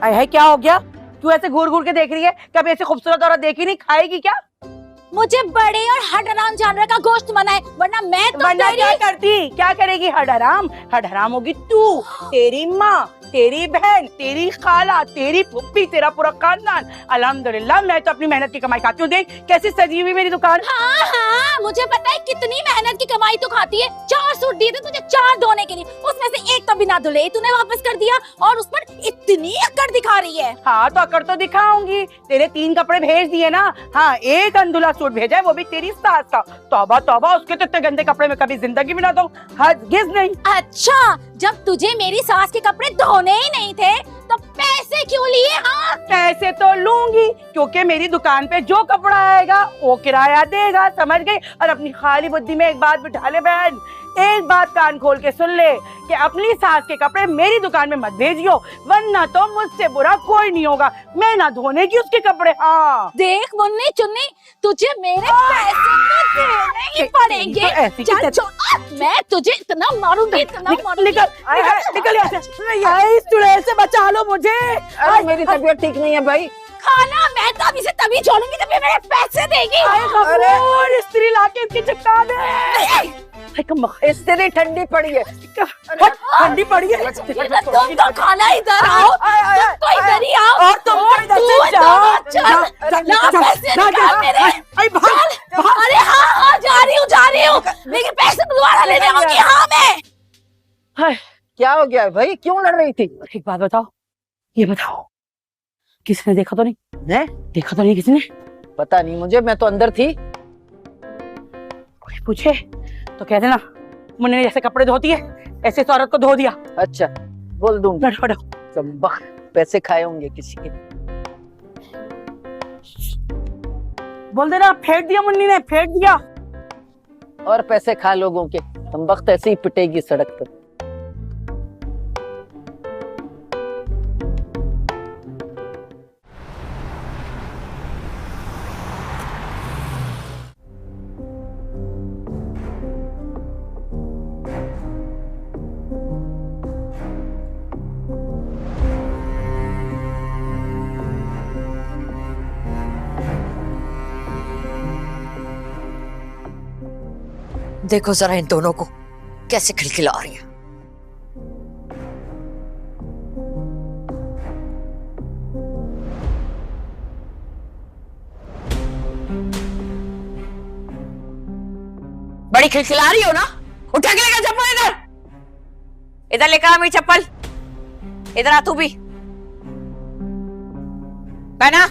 है क्या हो गया? तू ऐसे घूर घूर के देख रही है? कभी ऐसे खूबसूरत औरत देखी नहीं? खाएगी क्या? मुझे बड़े और हडराम जानवर का गोश्त मना है, वरना मैं तो वरना क्या करती? क्या करेगी? हडराम? हडराम होगी तू, तेरी माँ, तेरी बहन, तेरी खाला, तेरी फुप्पी, तेरा पूरा खानदान। अल्हम्दुलिल्लाह मैं तो अपनी मेहनत की कमाई खाती हूँ। देख कैसी सजी हुई मेरी दुकान। हाँ हाँ, मुझे पता है कितनी मेहनत की कमाई तू खाती है। 4 सूट दिए थे तुझे 4 धोने के लिए, उसमें से एक तो बिना धुले तूने वापस कर दिया और उस पर इतनी अकड़ दिखा रही है। हाँ तो अकड़ तो दिखाऊंगी। तेरे 3 कपड़े भेज दिए ना। हाँ, एक अंधुला सूट भेजा है, वो भी तेरी सास का। तौबा तौबा, उसके तो इतने गंदे कपड़े में कभी जिंदगी में ना दो, हरगिज़ नहीं। अच्छा, जब तुझे मेरी सास के कपड़े धोने ही नहीं थे तो पैसे क्यों लिए? हाँ, पैसे तो लूंगी क्योंकि मेरी दुकान पे जो कपड़ा आएगा वो किराया देगा, समझ गई? और अपनी खाली बुद्धि में एक बात बिठा ले बहन, एक बात कान खोल के सुन ले कि अपनी सास के कपड़े मेरी दुकान में मत भेजियो, वरना तो मुझसे बुरा कोई नहीं होगा। मैं ना धोने की उसके कपड़े। हाँ देख मुन्नी चुन्नी, तुझे मेरे पैसे तो देने ही पड़ेंगे। चल छोड़, मैं तुझे इतना मारूंगी, इतना मारूंगी। निकल यहाँ से। इस चुड़ैल से बचा लो मुझे। अरे मेरी तबीयत ठीक नहीं है भाई। खाना मैं तो अभी से तभी छोड़ूंगी जब ये मेरे पैसे देगी। अरे स्त्री लाके इसकी चिपका दे। स्त्री ठंडी पड़ी है। ठंडी पड़ी है। तुम तो खाना इधर आओ, तुम तो इधर ही आओ। और तुम तो इधर से जाओ। चल ना, पैसे निकाल मेरे। चल, अरे हाँ हाँ जा रही हूँ, लेकिन पैसे दोबारा लेने आऊंगी। हाँ मैं। क्या हो गया भाई, क्यों लड़ रही थी? एक बात बताओ, ये बताओ, किसी ने देखा तो नहीं? ने? देखा तो नहीं किसी ने? पता नहीं मुझे, मैं तो अंदर थी। कोई पूछे तो कह देना मुन्ने ने जैसे कपड़े धोती है ऐसे इस औरत को धो दिया। अच्छा बोल दूंगा। हटो। पैसे खाए होंगे किसी के। बोल देना फेंक दिया मुन्नी ने, फेंक दिया। और पैसे खा लोगों के, तुम वक्त ऐसे ही पिटेगी सड़क पर। देखो जरा इन दोनों को कैसे खिलखिला रही है। बड़ी खिलखिला रही हो ना? उठा के लेकर चप्पल इधर, इधर लेकर आ मेरी चप्पल। इधर आ तू भी, पहना।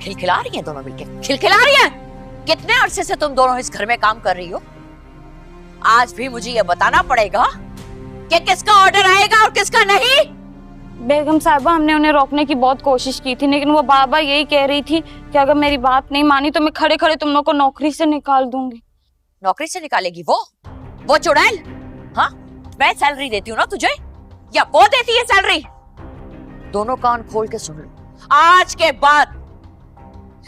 खिलखिला रही हैं दोनों मिलके, खिलखिला रही हैं। कितने अरसे से तुम दोनों इस घर में काम कर रही हो? आज भी मुझे ये बताना पड़ेगा कि किसका ऑर्डर आएगा और किसका नहीं। बेगम साहबा, हमने उन्हें रोकने की बहुत कोशिश की थी, लेकिन वो बाबा यही कह रही थी कि अगर मेरी बात नहीं मानी तो मैं खड़े खड़े तुम लोग को नौकरी से निकाल दूंगी। नौकरी से निकालेगी वो चुड़ैल? हाँ, मैं सैलरी देती हूँ ना तुझे, या वो देती है सैलरी? दोनों कान खोल के सुन लो, आज के बाद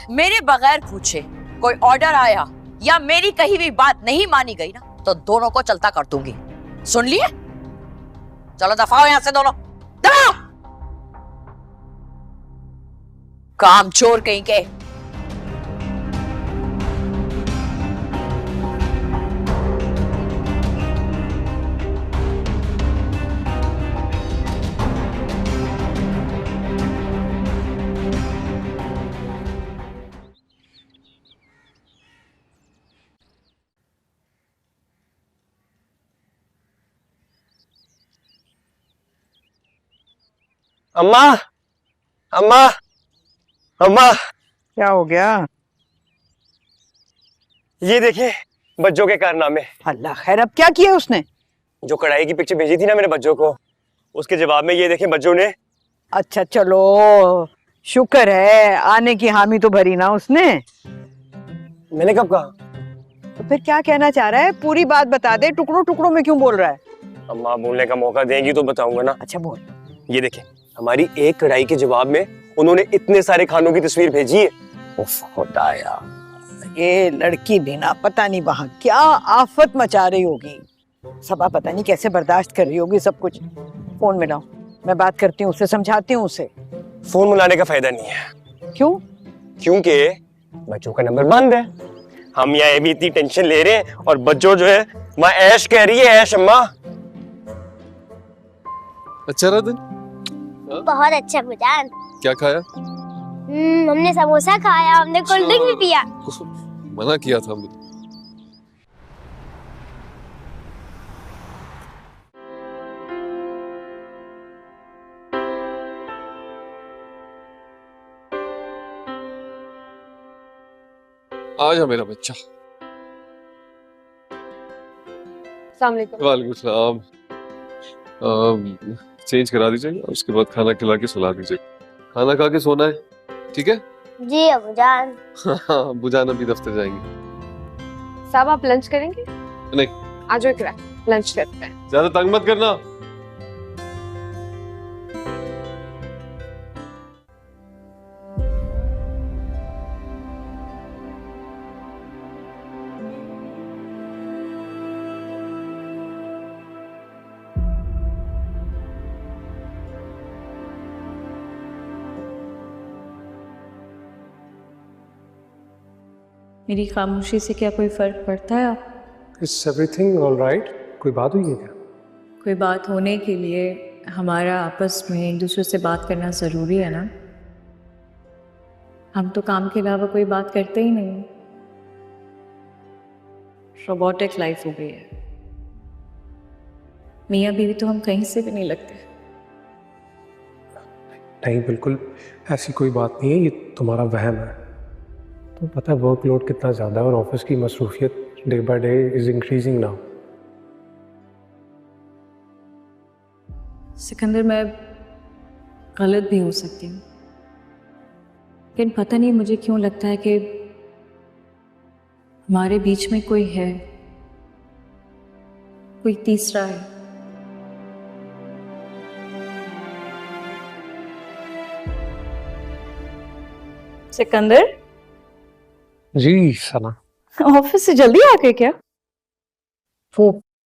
मेरे बगैर पूछे कोई ऑर्डर आया या मेरी कही हुई बात नहीं मानी गई ना तो दोनों को चलता कर दूंगी। सुन लिए? चलो दफाओ यहां से दोनों, दफाओ। काम चोर कहीं के। अम्मा, अम्मा, अम्मा, क्या हो गया? ये देखिए बच्चों के कारनामे। अल्लाह खैर, अब क्या किया उसने? जो कढ़ाई की पिक्चर भेजी थी ना मेरे बच्चों को, उसके जवाब में ये देखें बच्चों ने। अच्छा चलो, शुक्र है आने की हामी तो भरी ना उसने। मैंने कब कहा? तो फिर क्या कहना चाह रहा है? पूरी बात बता दे, टुकड़ों टुकड़ों में क्यों बोल रहा है? अम्मा बोलने का मौका देंगी तो बताऊंगा ना। अच्छा बोल। ये देखें, हमारी एक कढ़ाई के जवाब में उन्होंने इतने सारे खानों की तस्वीर भेजी है। उफ खुदाया, ये लड़की भी ना पता नहीं वहां क्या आफत मचा रही होगी। सबा पता नहीं कैसे बर्दाश्त कर रही होगी सब कुछ। फोन मिलाओ, मैं बात करती हूँ उससे, समझाती हूँ उसे। फोन मिलाने का फायदा नहीं है। क्यों? क्योंकि बच्चों का नंबर बंद है। हम यहाँ भी इतनी टेंशन ले रहे हैं और बच्चों जो है माँ ऐश कह रही है, ऐश अम्मा। अच्छा रहा दिन? बहुत अच्छा बुजान। क्या खाया? हमने समोसा खाया, हमने कोल्ड ड्रिंक भी पिया। मना किया था मुझे। आजा मेरा बच्चा। वालेकुम सलाम। चेंज करा दीजिए, उसके बाद खाना खिला के सुला दीजिए। खाना खा के सोना है, ठीक है? जी अबूजान। हाँ, बुजान अभी दफ्तर जाएंगे। साहब आप लंच करेंगे? नहीं। आ जाओ इकरा, लंच करते हैं। ज्यादा तंग मत करना। मेरी खामोशी से क्या कोई फर्क पड़ता है आप? Is everything all right? कोई बात हुई है क्या? कोई बात होने के लिए हमारा आपस में एक दूसरे से बात करना ज़रूरी है ना। हम तो काम के अलावा कोई बात करते ही नहीं। रोबोटिक लाइफ हो गई है। मियाँ बीवी तो हम कहीं से भी नहीं लगते। नहीं, बिल्कुल ऐसी कोई बात नहीं है, ये तुम्हारा वहम है। तो पता है वर्कलोड कितना ज़्यादा है और ऑफिस की मसरूफियत day by day is increasing now. Sikandar, मैं गलत भी हो सकती हूँ, लेकिन पता नहीं मुझे क्यों लगता है कि हमारे बीच में कोई है, कोई तीसरा है। सिकंदर जी सना। ऑफिस से जल्दी आ गए क्या? वो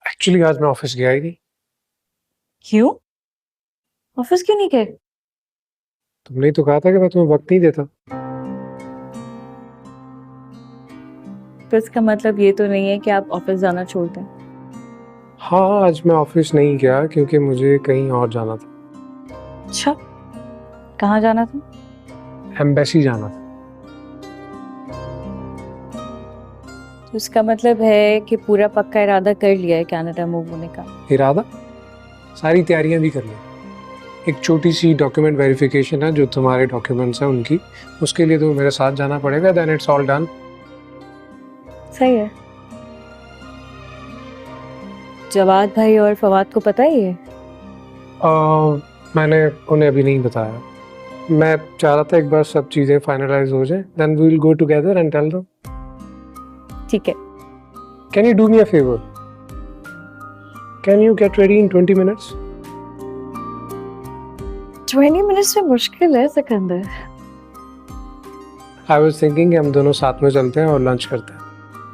एक्चुअली आज मैं ऑफिस गया ही नहीं। क्यों? ऑफिस क्यों नहीं गए? तुमने ही तो कहा था कि मैं तुम्हें वक्त नहीं देता। तो इसका मतलब ये तो नहीं है कि आप ऑफिस जाना छोड़ते हैं? हाँ, आज मैं ऑफिस नहीं गया क्योंकि मुझे कहीं और जाना था। अच्छा, कहाँ जाना था? एम्बेसी जाना था। तो इसका मतलब है कि पूरा पक्का इरादा कर लिया है कनाडा मूव होने का? इरादा? सारी तैयारियां भी कर ली। एक छोटी सी डॉक्यूमेंट वेरिफिकेशन है, जो तुम्हारे डॉक्यूमेंट्स हैं उनकी, उसके लिए तो मेरे साथ जाना पड़ेगा। Then it's all done. सही है। जवाद भाई और फवाद को पता ही है? मैंने उन्हें अभी नहीं बताया। मैं चाह रहा था एक बार सब चीज़ें फाइनलाइज हो जाए, then we will go together and tell them. ठीक है। Can you do me a favour? Can you get ready in 20 minutes? 20 minutes में मुश्किल है सिकंदर। आई वाज थिंकिंग हम दोनों साथ में चलते हैं और लंच करते हैं।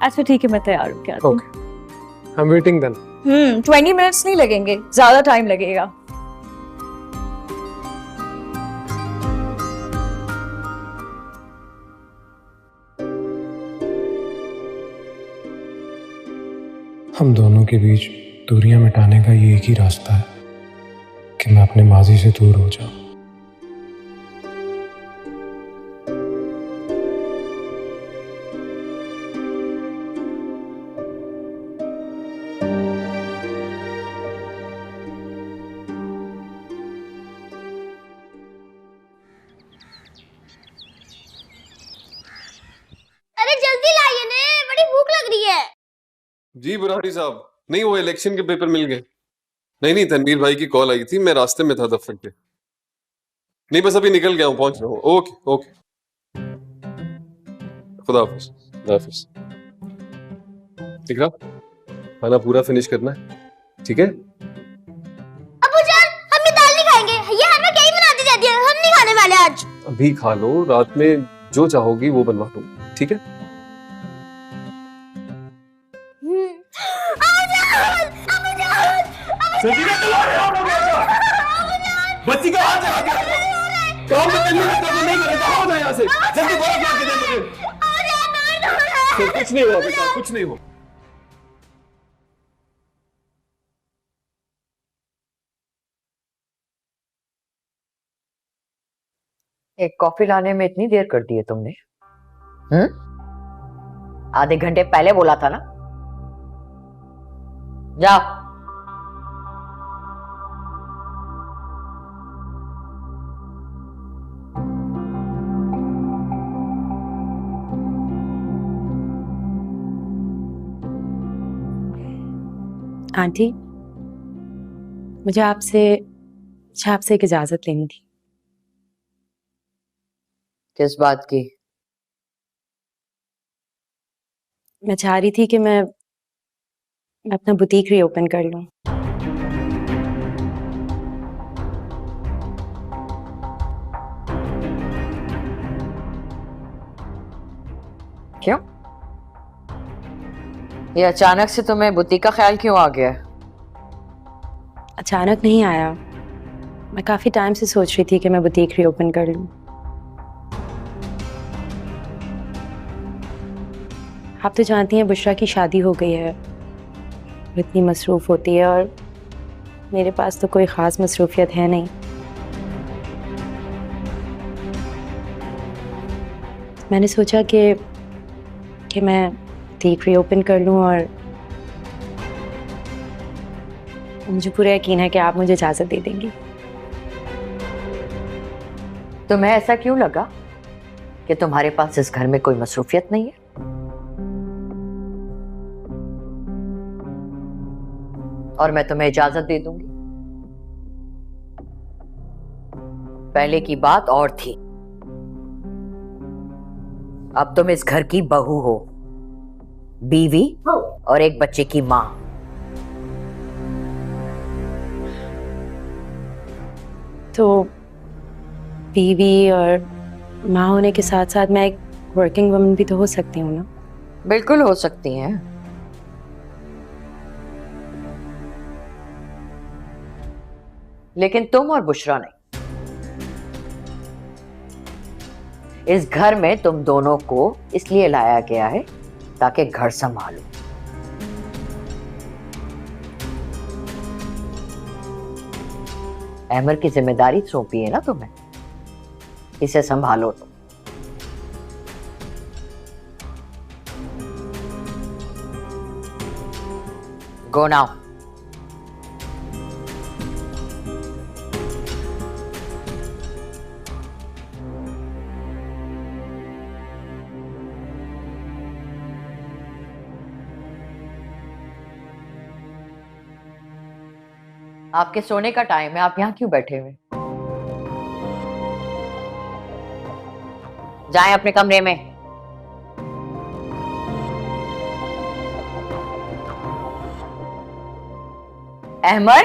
अच्छा ठीक है, मैं तैयार हूँ। क्या? Okay, I am waiting then. 20 minutes नहीं लगेंगे, ज्यादा टाइम लगेगा। हम दोनों के बीच दूरियां मिटाने का ये एक ही रास्ता है कि मैं अपने माजी से दूर हो जाऊं। अरे जल्दी लाइए ने, बड़ी भूख लग रही है। जी बुरहानी साहब, नहीं वो इलेक्शन के पेपर मिल गए। नहीं तनवीर भाई की कॉल आई थी, मैं रास्ते में था दफ्तर के। नहीं बस अभी निकल गया हूँ, पहुंच रहा हूँ। ओके ओके, खुदा हाफिज। खुदा हाफिज। ठीक है, खाना पूरा फिनिश करना है, ठीक है? अबूजान, हम ये दाल नहीं खाएंगे। ये हर बार क्या ही बनाती जाती है, हम नहीं खाने वाले आज। अभी खा लो, रात में जो चाहोगी वो बनवा दूंगा, ठीक है? अबूजान, सजीना तलवार है, हो गया क्या? बच्ची का हाथ लगा के काम तो करने लगता तो नहीं करेगा, हो जाए यहाँ से जल्दी बर्फ ला के दे मुझे। कुछ नहीं हुआ बेटा, कुछ नहीं हुआ। एक कॉफी लाने में इतनी देर कर दी है तुमने? आधे घंटे पहले बोला था ना। जाओ। आंटी, मुझे आपसे एक इजाजत लेनी थी। किस बात की? मैं चाह रही थी कि मैं अपना बुटीक रीओपन कर लूं। क्यों? ये अचानक से तुम्हें बुटीक का ख्याल क्यों आ गया? अचानक नहीं आया, मैं काफी टाइम से सोच रही थी कि मैं बुटीक रीओपन कर लूं। आप तो जानती हैं बुशरा की शादी हो गई है, वो इतनी मसरूफ़ होती है और मेरे पास तो कोई ख़ास मसरूफियत है नहीं। मैंने सोचा कि मैं बुटीक रीओपन कर लूं और मुझे पूरा यकीन है कि आप मुझे इजाज़त दे देंगी। तुम्हें ऐसा क्यों लगा कि तुम्हारे पास इस घर में कोई मसरूफियत नहीं है? और मैं तुम्हें इजाजत दे दूंगी? पहले की बात और थी, अब तुम इस घर की बहू हो, बीवी और एक बच्चे की मां। तो बीवी और माँ होने के साथ साथ मैं एक वर्किंग वुमन भी तो हो सकती हूँ ना? बिल्कुल हो सकती हैं। लेकिन तुम और बुशरा नहीं। इस घर में तुम दोनों को इसलिए लाया गया है ताकि घर संभालो। अहमर की जिम्मेदारी सौंपी है ना तुम्हें, इसे संभालो तुम। Go now. आपके सोने का टाइम है, आप यहाँ क्यों बैठे हुए? जाएं अपने कमरे में। अहमर,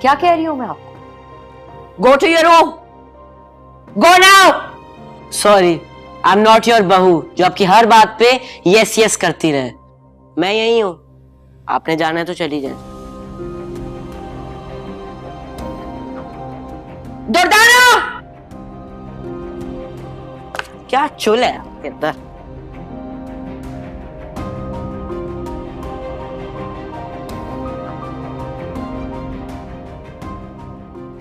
क्या कह रही हूं मैं आपको? Go to your room, go now. Sorry, I am not your बहू जो आपकी हर बात पे यस यस करती रहे। मैं यही हूं, आपने जाना है तो चली जाए। दुर्दाना! क्या चुल है आपके अंदर?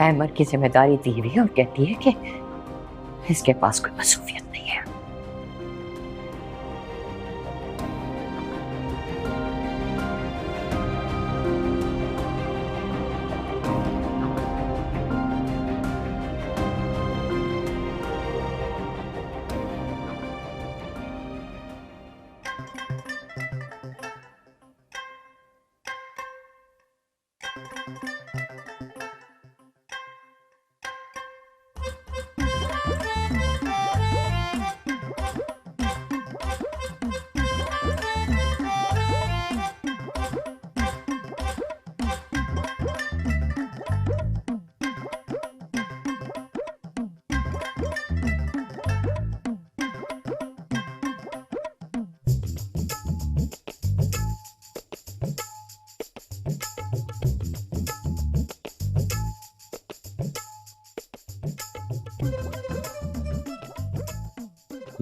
अहमर की जिम्मेदारी दी हुई है और कहती है कि इसके पास कोई मसरूफियत नहीं है।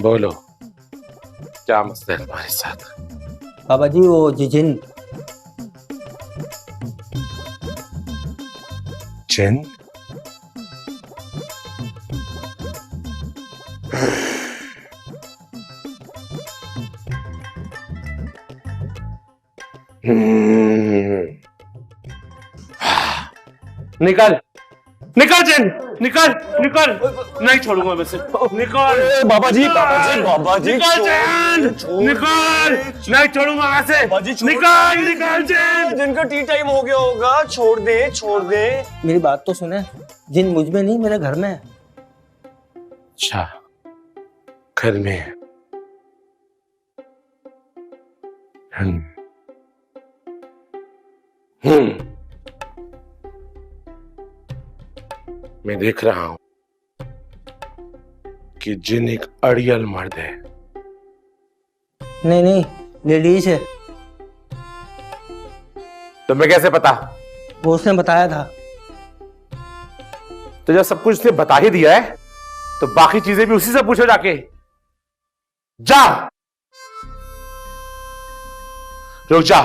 बोलो, क्या मसला है तुम्हारे साथ? बाबा जी वो जिन जिन? निकल निकल जिन, निकल निकल, नहीं छोड़ूंगा मैं सिर्फ, निकल। बाबा जी निकल जिन, निकल, नहीं छोड़ूंगा वैसे, निकल निकल जिन। जिनका टी टाइम हो गया होगा, छोड़ दे छोड़ दे। मेरी बात तो सुने, जिन मुझ में नहीं मेरे घर में है। अच्छा, घर में है। मैं देख रहा हूं कि जिन एक अड़ियल मर्द है। नहीं नहीं, लेडीज है। तुम्हें कैसे पता? वो उसने बताया था। तो जब सब कुछ उसने बता ही दिया है तो बाकी चीजें भी उसी से पूछो जाके। जा, रुक जा,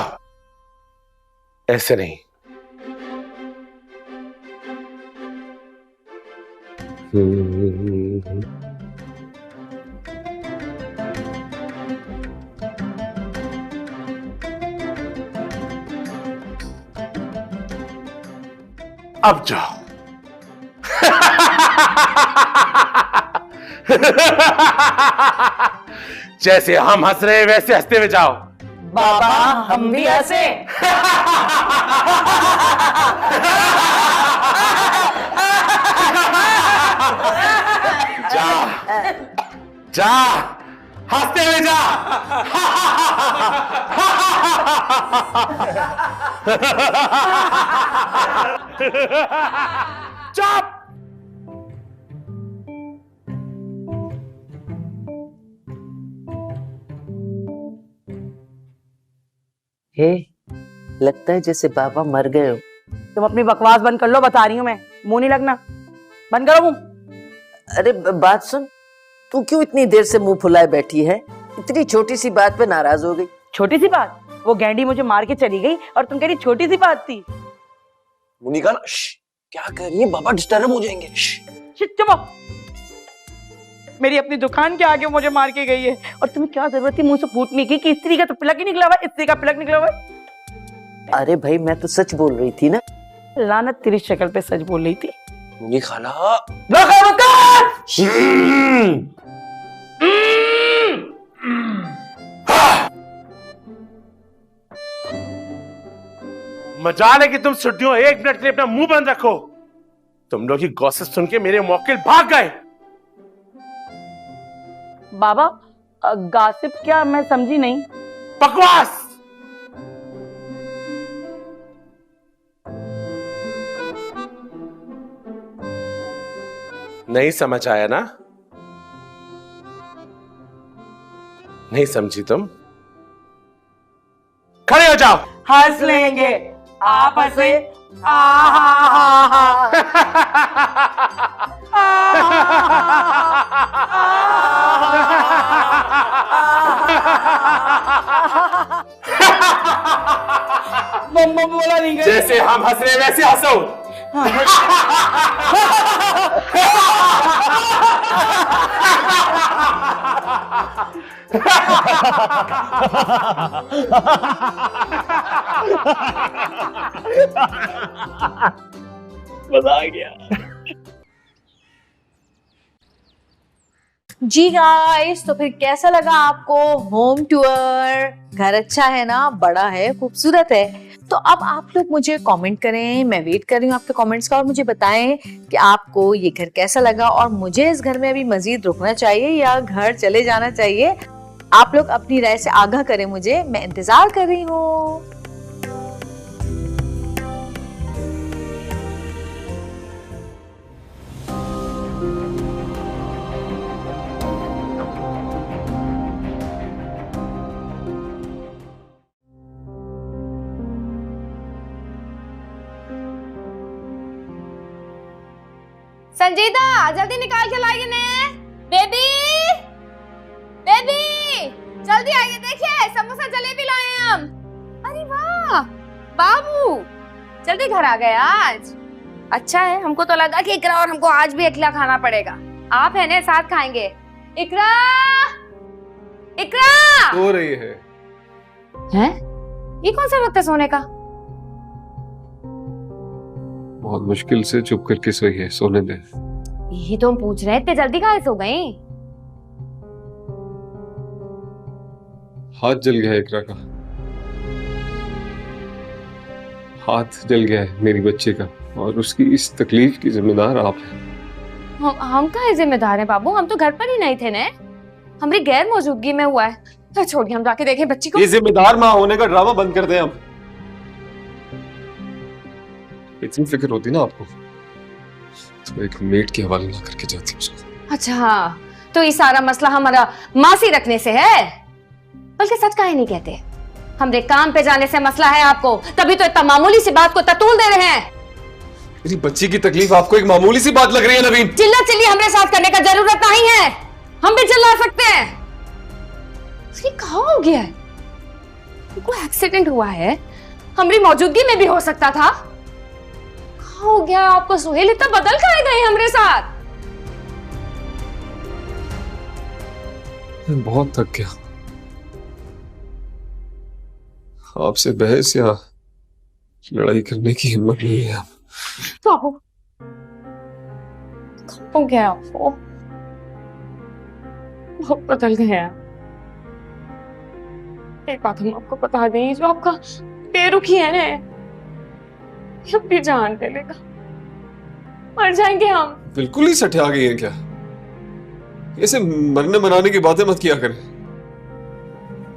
ऐसे नहीं। अब जाओ। जैसे हम हंस रहे वैसे हंसते हुए जाओ। बाबा हम भी हंसे। जा जा, हंसते हुए जा। चुप। हे, लगता है जैसे बाबा मर गए हो। तुम अपनी बकवास बंद कर लो, बता रही हूँ मैं। मुंह नहीं लगना, बंद करो मुंह। अरे बात सुन, तू क्यों इतनी देर से मुंह फुलाए बैठी है? इतनी छोटी सी बात पे नाराज हो गई। छोटी सी बात? वो गैंडी मुझे मार के चली गई और तुम कह रही छोटी सी बात थी। मुनिका ना, क्या कर रही है? बाबा डिस्टर्ब हो जाएंगे। चुप। मेरी अपनी दुकान के आगे मुझे मार के गई है और तुम्हें क्या जरूरत थी मुंह से फूटने की कि स्त्री का तो प्लग ही निकला हुआ है, स्त्री का प्लग निकला हुआ है। अरे भाई मैं तो सच बोल रही थी ना। लानत तेरी शक्ल पे सच बोल रही थी। मुनी खाला, मजाल है कि तुम सुड्डियों 1 मिनट के लिए अपना मुंह बंद रखो। तुम लोग ही गॉसिप सुन के मेरे मौकिल भाग गए। बाबा गासिप क्या? मैं समझी नहीं। बकवास। नहीं समझ आया ना? नहीं समझी तुम? खड़े हो जाओ। हंस लेंगे, आप हंसे। मम्मा बोला नहीं गया। जैसे हम हंस रहे वैसे हंसो। मजा आ गया। जी गाइस, तो फिर कैसा लगा आपको होम टूर? घर अच्छा है ना, बड़ा है, खूबसूरत है। तो अब आप लोग मुझे कमेंट करें, मैं वेट कर रही हूँ आपके कमेंट्स का, और मुझे बताएं कि आपको ये घर कैसा लगा और मुझे इस घर में अभी मजीद रुकना चाहिए या घर चले जाना चाहिए। आप लोग अपनी राय से आगाह करें मुझे, मैं इंतजार कर रही हूँ। संजीदा जल्दी निकाल के लाइए ने। बेबी जल्दी आइए, देखिए समोसा जलेबी लाए हैं हम। अरे वाह बाबू, जल्दी घर आ गए आज। अच्छा है, हमको तो लगा कि इकरा और हमको आज भी अकेला खाना पड़ेगा। आप है ना, साथ खाएंगे। इकरा, इकरा सो रही है। हैं? ये कौन सा वक्त है सोने का? बहुत मुश्किल से चुप करके सोई है, सोने दे। यही तो हम पूछ रहे थे, जल्दी कहाँ सो गई? हाथ जल गया है इकरा का, हाथ जल गया है मेरी बच्चे का, और उसकी इस तकलीफ की जिम्मेदार आप हैं। हम कहाँ जिम्मेदार हैं बाबू, हम तो घर पर ही नहीं थे ना, हमारी गैर मौजूदगी में हुआ है। तो छोड़िए, हम जाके देखें बच्ची को। ये जिम्मेदार माँ होने का ड्रामा बंद कर दें अब। इतनी फिक्र होती ना आपको तो एक मेड के हवाले ना करके जाती उसको। अच्छा, तो ये सारा मसला हमारा मासी रखने से है? बल्कि सच काहे नहीं कहते, हमरे काम पे जाने से मसला है आपको, तभी तो इतना मामूली सी बात को ततूल दे रहे हैं। मेरी बच्ची की तकलीफ आपको एक मामूली सी बात लग रही है नवीन? चिल्ला चिल्ली हमरे साथ करने का जरूरत नहीं है, हम भी चिल्ला सकते हैं। ये कहाँ हो गया है? कोई एक्सीडेंट हुआ है, हमारी मौजूदगी में भी हो सकता था। कहाँ हो गया आपको सुहेल, इतना बदल कर गए हमरे साथ? मैं बहुत थक गया, आपसे बहस या लड़ाई करने की हिम्मत नहीं है। बाबू, हो गया आपको, बहुत बदल गया। एक बात हम आपको बता दें, जो आपका बेरुखी है ना, अपनी जान ले लेगा, मर जाएंगे हम। बिल्कुल ही सठे आ गई हैं क्या? ऐसे मरने मनाने की बातें मत किया करें।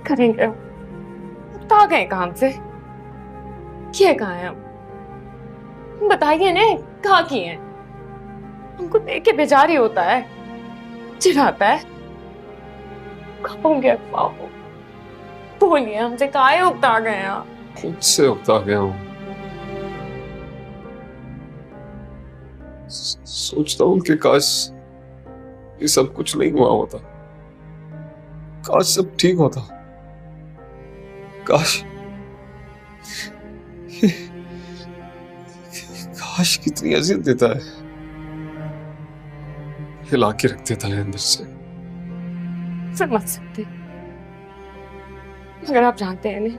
करेंगे, बता गए काम से, किए कहाँ हैं हम? बताइए ना, कहाँ किए हैं? हमको देख के बेजारी होता है, चिढ़ाता है। कब होंगे बाबू, बोलिए, हमसे काहे उकता गए आप? खुद से उकता गया हूं। सोचता हूं कि काश ये सब कुछ नहीं हुआ होता, काश सब ठीक होता, काश काश कितनी अजियत देता है, हिला के रख देता है अंदर से। समझ सकते, मगर आप जानते हैं नहीं,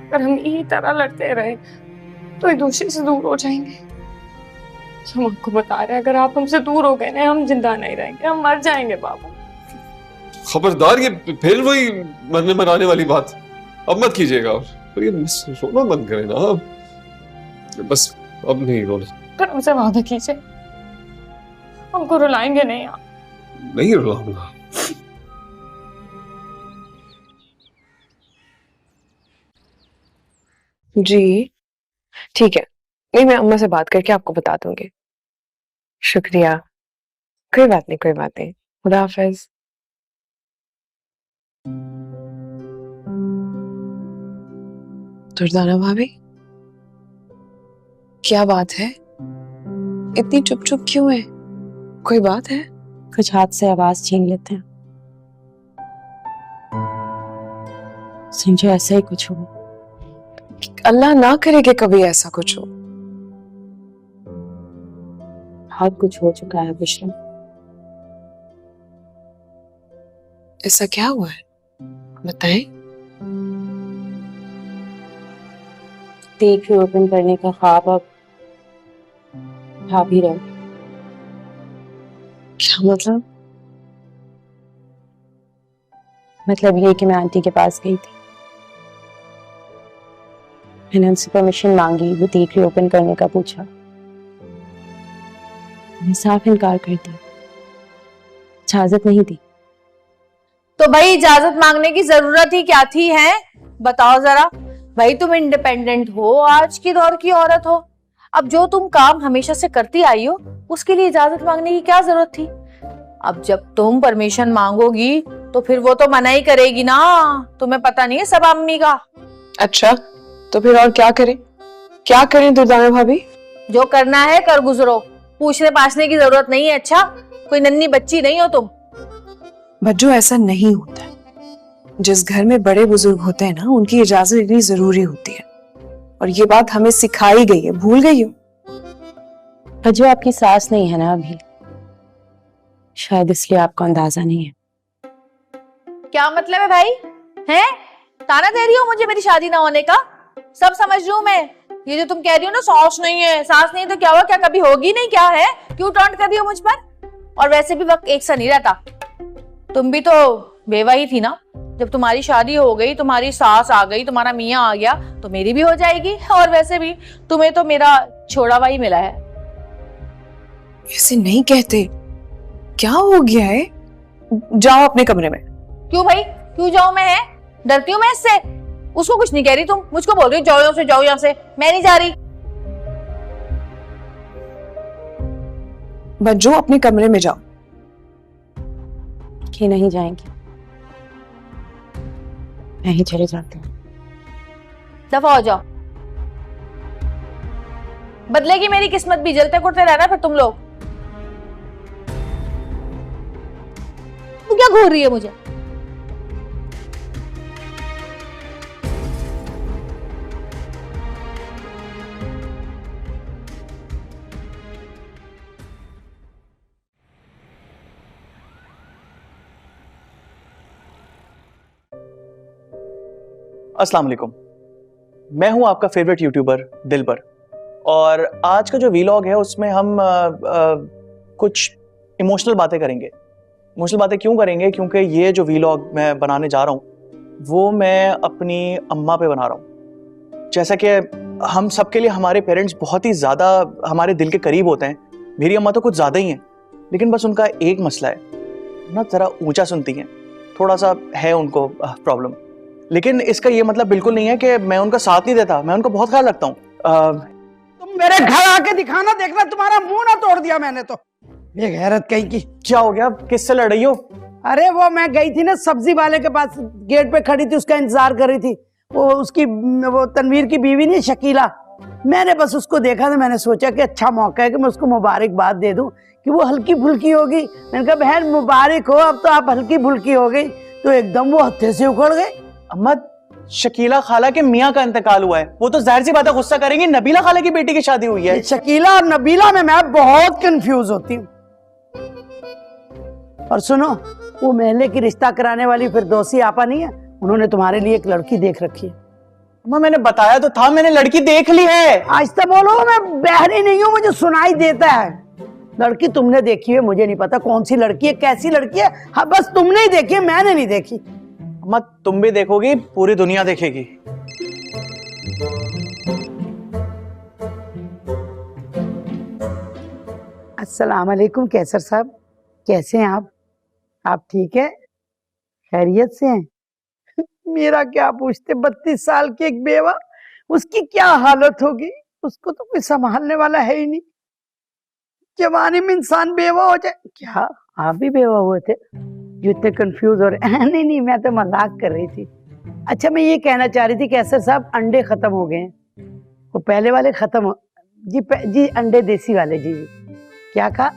अगर हम यही तरह लड़ते रहे तो एक दूसरे से दूर हो जाएंगे। हम आपको बता रहे हैं, अगर आप हमसे दूर हो गए ना, हम जिंदा नहीं रहेंगे, हम मर जाएंगे बाबू। खबरदार, ये फिर वही मरने मनाने वाली बात अब मत कीजिएगा। और ये रोना बंद करें ना अब, बस अब नहीं रोना। पर हमसे वादा कीजिए, हमको रुलाएंगे नहीं आप? नहीं रुलाऊंगा। जी ठीक है, नहीं मैं अम्मा से बात करके आपको बता दूंगी। शुक्रिया, कोई बात नहीं, कोई बात नहीं, खुदा हाफिज। दुर्दाना भाभी, क्या बात है, इतनी चुप चुप क्यों है? कोई बात है? कुछ हाथ से आवाज छीन लेते हैं, समझो ऐसा ही कुछ हो। अल्लाह ना करे कि कभी ऐसा कुछ हो। बहुत कुछ हो चुका है विष्णु। ऐसा क्या हुआ है, बताएं। देख ओपन करने का ख्वाब अब भाभी रहे। क्या मतलब? मतलब ये कि मैं आंटी के पास गई थी, मैंने उनसे परमिशन मांगी, वो देख ओपन करने का पूछा, मैंने साफ इनकार कर दिया, इजाजत नहीं दी। तो भाई इजाजत मांगने की जरूरत ही क्या थी, है? बताओ जरा। भाई तुम इंडिपेंडेंट हो, आज की दौर की औरत हो, अब जो तुम काम हमेशा से करती आई हो उसके लिए इजाजत मांगने की क्या जरूरत थी? अब जब तुम परमिशन मांगोगी तो फिर वो तो मना ही करेगी ना, तुम्हें पता नहीं है सब अम्मी का। अच्छा, तो फिर और क्या करें? क्या करें दुर्दाना भाभी? जो करना है कर गुजरो, पूछने पाछने की जरूरत नहीं है। अच्छा, कोई नन्ही बच्ची नहीं हो तुम। बच्चों, ऐसा नहीं होता है, जिस घर में बड़े बुजुर्ग होते हैं ना, उनकी इजाजत लेनी जरूरी होती है, और ये बात हमें सिखाई गई है। भूल गई हो? अजय आपकी सास नहीं है ना अभी, शायद इसलिए आपको अंदाजा नहीं है। क्या मतलब है भाई? हैं? ताना दे रही हो मुझे मेरी शादी ना होने का? सब समझ रही हूँ मैं। ये जो तुम कह रही हो ना सास नहीं है, सास नहीं है, तो क्या हुआ? क्या कभी होगी नहीं? क्या है? क्यों टॉन्ट कर रही हो मुझ पर? और वैसे भी वक्त एक सा नहीं रहता। तुम भी तो बेवा ही थी ना। जब तुम्हारी शादी हो गई, तुम्हारी सास आ गई, तुम्हारा मियाँ आ गया, तो मेरी भी हो जाएगी। और वैसे भी तुम्हें तो मेरा छोड़ा हुआ ही मिला है। ऐसे नहीं कहते। क्या हो गया है? जाओ अपने कमरे में। क्यों भाई? क्यों जाऊं मैं? है डरती हूँ मैं इससे? उसको कुछ नहीं कह रही, तुम मुझको बोल रही हो जाओ यहाँ से, जाओ यहाँ से। मैं नहीं जा रही। बच्चों अपने कमरे में जाओ। कि नहीं जाएंगे, मैं ही चले जाती हूँ। दफा हो जाओ। बदलेगी मेरी किस्मत भी, जलते कुटते रहना फिर तुम लोग। तू क्या घूर रही है मुझे? अस्सलाम वालेकुम, मैं हूं आपका फेवरेट यूट्यूबर दिलबर, और आज का जो वीलॉग है उसमें हम कुछ इमोशनल बातें करेंगे। इमोशनल बातें क्यों करेंगे? क्योंकि ये जो वीलॉग मैं बनाने जा रहा हूं वो मैं अपनी अम्मा पे बना रहा हूं। जैसा कि हम सबके लिए हमारे पेरेंट्स बहुत ही ज़्यादा हमारे दिल के करीब होते हैं। मेरी अम्मा तो कुछ ज़्यादा ही हैं, लेकिन बस उनका एक मसला है ना, ज़रा ऊंचा सुनती हैं, थोड़ा सा है उनको प्रॉब्लम। लेकिन इसका ये मतलब बिल्कुल नहीं है कि मैं उनका साथ नहीं देता, मैं उनका बहुत ख्याल रखता हूँ। तुम मेरे घर आके दिखाना, देखना तुम्हारा मुंह ना तोड़ दिया मैंने तो। ये गैरत कहीं की। क्या हो गया? किससे लड़ रही हो? अरे वो मैं गई थी ना सब्जी वाले के पास, गेट पे खड़ी थी, उसका इंतजार कर रही थी। वो उसकी वो तनवीर की बीवी नहीं शकीला, मैंने बस उसको देखा तो मैंने सोचा कि अच्छा मौका है कि मैं उसको मुबारकबाद दे दूं कि वो हल्की फुल्की होगी। मैंने कहा बहन मुबारक हो, अब तो आप हल्की फुल्की हो गई। तो एकदम वो हत्थे से उखड़ गए। अम्मा, शकीला खाला के मियाँ का इंतकाल हुआ है, वो तो जाहिर सी बात है गुस्सा करेंगी। नबीला खाला की बेटी की शादी हुई है। शकीला और नबीला में मैं बहुत कंफ्यूज होती हूँ। और सुनो, वो महल्ले की रिश्ता कराने वाली फिरदौसी आपा नहीं है, उन्होंने तुम्हारे लिए एक लड़की देख रखी है। अम्मा मैंने बताया तो था, मैंने लड़की देख ली है। आज तक बोलो, मैं बहरी नहीं हूँ, मुझे सुनाई देता है। लड़की तुमने देखी है, मुझे नहीं पता कौन सी लड़की है, कैसी लड़की है। हाँ बस तुमने ही देखी है, मैंने नहीं देखी। अम्मा तुम भी देखोगी, पूरी दुनिया देखेगी। अस्सलाम वालेकुम कैसर साहब, कैसे हैं आप? आप ठीक है? खैरियत से हैं? मेरा क्या पूछते, 32 साल की एक बेवा, उसकी क्या हालत होगी? उसको तो कोई संभालने वाला है ही नहीं। जवानी में इंसान बेवा हो जाए। क्या आप भी बेवा हुए थे जो इतने कंफ्यूज हो रहे? नहीं नहीं, मैं तो मजाक कर रही थी। अच्छा मैं ये कहना चाह रही थी कैसर साहब, अंडे खत्म हो गए हैं, वो पहले वाले खत्म हो जी अंडे देसी वाले। जी क्या कहा?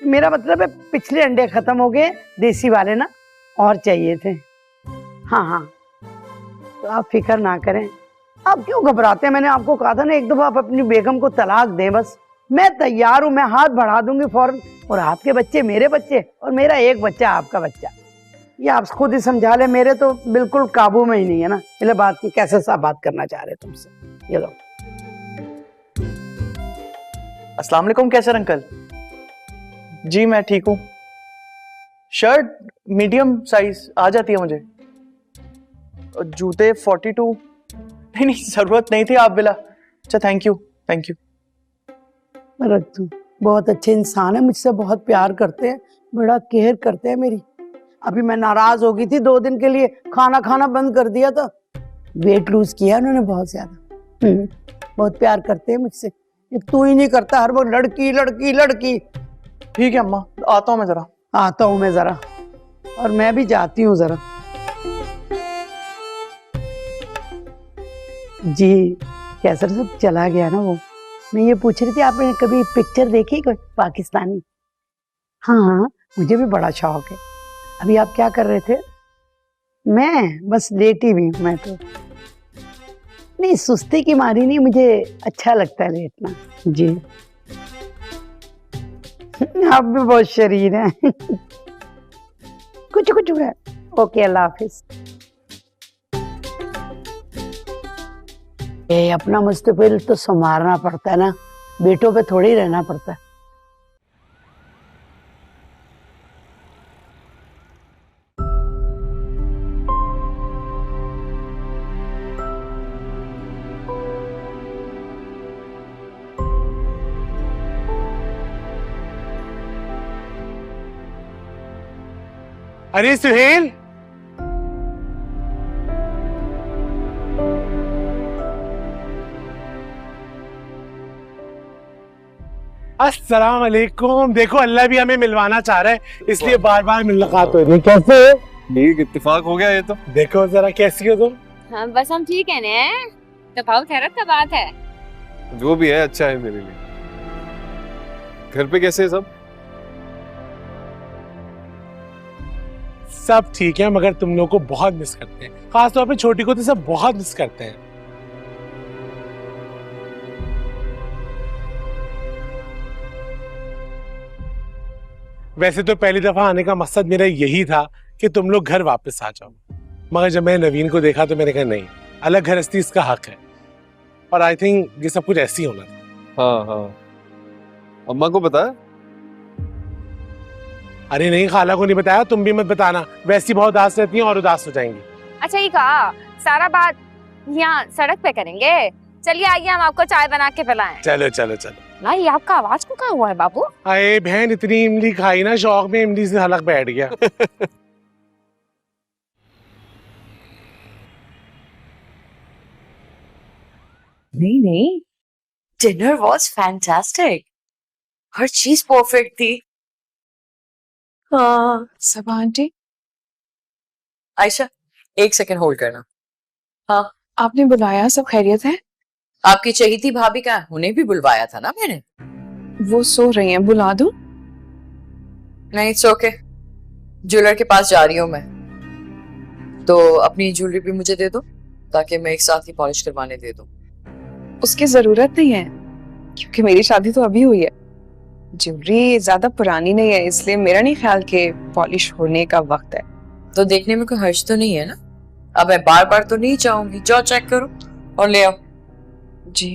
मेरा मतलब है पिछले अंडे खत्म हो गए, देसी वाले ना और चाहिए थे। हाँ हाँ, तो आप फिक्र ना करें। आप क्यों घबराते हैं? मैंने आपको कहा था ना एक दफा आप अपनी बेगम को तलाक दें, बस मैं तैयार हूँ, मैं हाथ बढ़ा दूंगी फौरन। और आपके बच्चे मेरे बच्चे, और मेरा एक बच्चा आपका बच्चा, ये आप खुद ही समझा ले। मेरे तो बिल्कुल काबू में ही नहीं है ना। ये बात की कैसे साहब बात करना चाह रहे तुमसे, ये लो। अस्सलाम वालेकुम कैसर अंकल। जी मैं ठीक हूँ। शर्ट मीडियम साइज आ जाती है मुझे, और जूते 42। नहीं जरूरत नहीं थी आप बिला। अच्छा थैंक यू थैंक यू। तू बहुत अच्छे इंसान है, मुझसे बहुत प्यार करते हैं, बड़ा केयर करते हैं मेरी। अभी मैं नाराज हो गई थी 2 दिन के लिए, खाना खाना बंद कर दिया था, वेट लूज किया उन्होंने बहुत ज्यादा। बहुत प्यार करते हैं मुझसे। ये तू ही नहीं करता, हर वक्त लड़की लड़की लड़की। ठीक है अम्मा, आता हूँ मैं जरा। आता हूँ मैं जरा, और मैं भी जाती हूँ जरा। जी कैसर सब चला गया ना वो। मैं ये पूछ रही थी आपने कभी पिक्चर देखी कोई पाकिस्तानी? हाँ हाँ, मुझे भी बड़ा शौक है। अभी आप क्या कर रहे थे? मैं बस लेटी हुई हूँ मैं तो। नहीं, सुस्ती की मारी नहीं, मुझे अच्छा लगता है लेटना। जी आप भी बहुत शरीर हैं। कुछ कुछ है। ओके, अल्लाह हाफिज। ये अपना मुस्तकबिल तो संवारना पड़ता है ना, बेटों पे थोड़ी रहना पड़ता है। अरे सुहेल, अस्सलाम वालेकुम। देखो अल्लाह भी हमें मिलवाना चाह रहा है, इसलिए बार बार मुलाकात हो रही है। कैसे हो? ठीक, इत्तेफाक हो गया ये तो। देखो जरा कैसी हो तुम? हाँ बस हम ठीक है ने, तफावत खैरत का बात है। जो भी है अच्छा है मेरे लिए। घर पे कैसे है सब? सब ठीक है, मगर तुम लोग को बहुत मिस करते हैं, खासतौर पे छोटी को तो सब बहुत मिस करते हैं। वैसे तो पहली दफा आने का मकसद मेरा यही था कि तुम लोग घर वापस आ जाओ, मगर जब मैंने नवीन को देखा तो मैंने कहा नहीं, अलग गृहस्थी इसका हक है, और आई थिंक ये सब कुछ ऐसे ही होना था। हाँ हाँ, अम्मा को बताया? अरे नहीं, खाला को नहीं बताया, तुम भी मत बताना, वैसी बहुत उदास रहती हैं और उदास हो जाएंगी। अच्छा ये कहा, सारा बात यहाँ सड़क पे करेंगे। चलिए आइए हम आपको चाय बना के पिलाएं। चलो चलो चलो। ना ये आपका आवाज को क्या हुआ है बाबू? अरे बहन, इतनी इमली खाई ना, शौक में इमली से हलक बैठ गया। नहीं, डिनर वॉज फैंटास्टिक, हर चीज परफेक्ट थी। हाँ सब आंटी। आयशा एक सेकंड होल्ड करना। हाँ आपने बुलाया, सब खैरियत है? आपकी चहेती भाभी का, उन्हें भी बुलवाया था ना मैंने। वो सो रही हैं, बुला दूं? नहीं इट्स ओके, ज्वेलर के पास जा रही हूँ मैं, तो अपनी ज्वेलरी भी मुझे दे दो ताकि मैं एक साथ ही पॉलिश करवाने दे दूं। उसकी जरूरत नहीं है, क्योंकि मेरी शादी तो अभी हुई है। ज्वेलरी ज्यादा पुरानी नहीं है, इसलिए मेरा नहीं ख्याल कि पॉलिश होने का वक्त है। तो देखने में कोई हर्ज तो नहीं है ना? अब मैं बार बार तो नहीं चाहूंगी, जाओ चेक करो और ले आओ। जी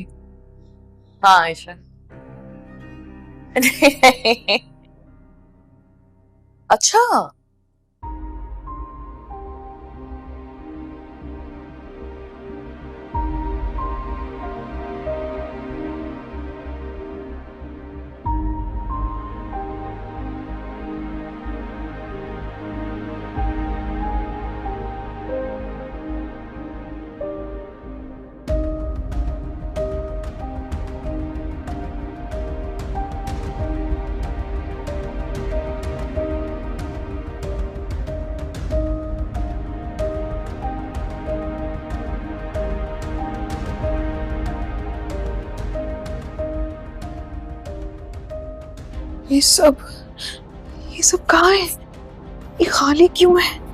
हाँ आयशा। अच्छा ये सब कहाँ है? ये खाली क्यों है?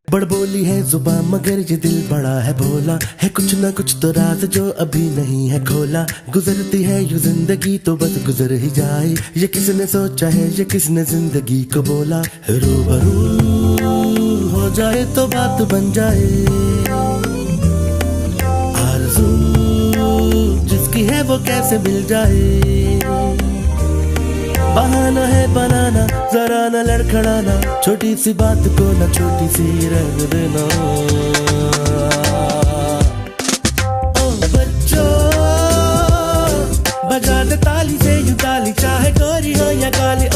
बड़बोली है जुबान मगर ये दिल बड़ा है भोला, है कुछ ना कुछ तो राज जो अभी नहीं है खोला। गुजरती है यूं जिंदगी तो बस गुजर ही जाए, ये किसने सोचा है, ये किसने जिंदगी को बोला। रूबरू हो जाए तो बात बन जाए, आरज़ू जिसकी है वो कैसे मिल जाए। बहाना है बनाना, जरा न लड़खड़ाना, छोटी सी बात को न छोटी सी रह देना। ओ बच्चों बजा दे ताली से यूं ताली, चाहे गोरी हो या काली।